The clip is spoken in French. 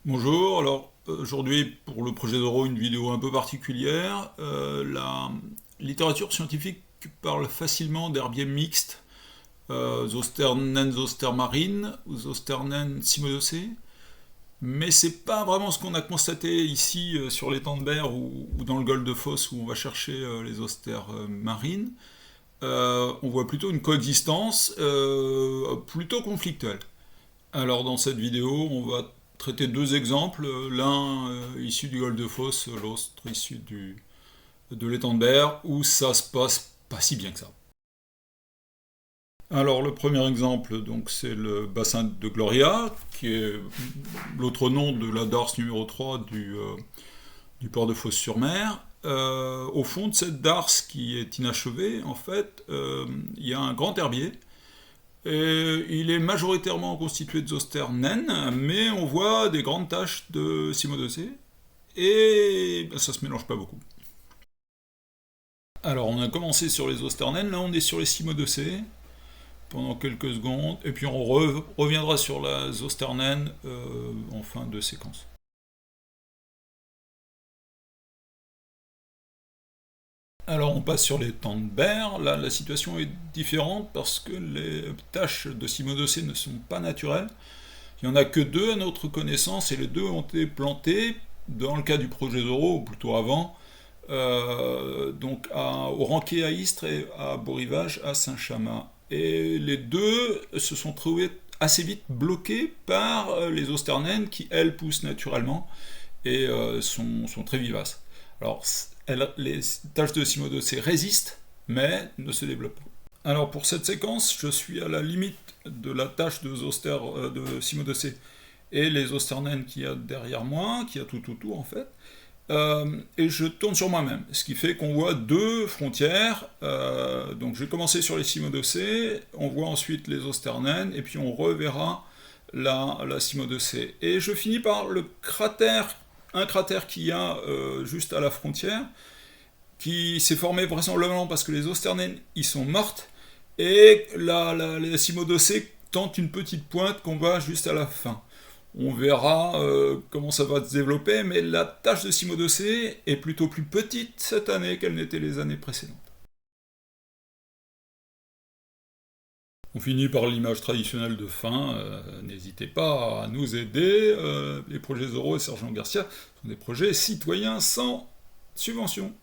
Bonjour, alors aujourd'hui pour le projet d'Euro, une vidéo un peu particulière. La littérature scientifique parle facilement d'herbiers mixtes, Zosternen zostermarine ou Zosternen cymodocée, mais c'est pas vraiment ce qu'on a constaté ici sur l'étang de Berre ou dans le golfe de Fos où on va chercher les zostères marines. On voit plutôt une coexistence plutôt conflictuelle. Alors dans cette vidéo, on va traiter deux exemples, l'un issu du golfe de Fos, l'autre issu de l'étang de Berre, où ça se passe pas si bien que ça. Alors le premier exemple, donc c'est le bassin de Gloria, qui est l'autre nom de la darse numéro 3 du port de Fos-sur-Mer. Au fond de cette darse qui est inachevée, en fait, il y a un grand herbier. Et il est majoritairement constitué de zoster naines, mais on voit des grandes taches de cymodocée, et ben, ça se mélange pas beaucoup. Alors on a commencé sur les zoster naines, là on est sur les cymodocées pendant quelques secondes, et puis on reviendra sur la zoster naine en fin de séquence. Alors on passe sur les temps de Baire, là la situation est différente parce que les taches de cymodocée ne sont pas naturelles. Il n'y en a que deux à notre connaissance et les deux ont été plantés dans le cas du projet Zoro, ou plutôt avant, donc au Ranquet à Istres et à Beau-Rivage à Saint-Chamas. Et les deux se sont trouvés assez vite bloqués par les Osternaines qui, elles, poussent naturellement et sont très vivaces. Alors, les taches de cymodocée résistent, mais ne se développent pas. Alors pour cette séquence, je suis à la limite de la tâche de cymodocée et les osternaines qu'il y a derrière moi, qu'il y a tout autour en fait. Et je tourne sur moi-même, ce qui fait qu'on voit deux frontières. Donc je vais commencer sur les cymodocées, on voit ensuite les osternaines, et puis on reverra la cymodocée. Et je finis par un cratère qu'il y a juste à la frontière, qui s'est formé vraisemblablement parce que les osternaines y sont mortes, et la cymodocée tente une petite pointe qu'on voit juste à la fin. On verra comment ça va se développer, mais la tâche de cymodocée est plutôt plus petite cette année qu'elle n'était les années précédentes. On finit par l'image traditionnelle de fin. N'hésitez pas à nous aider. Les projets Zoro et Sergent Garcia sont des projets citoyens sans subvention.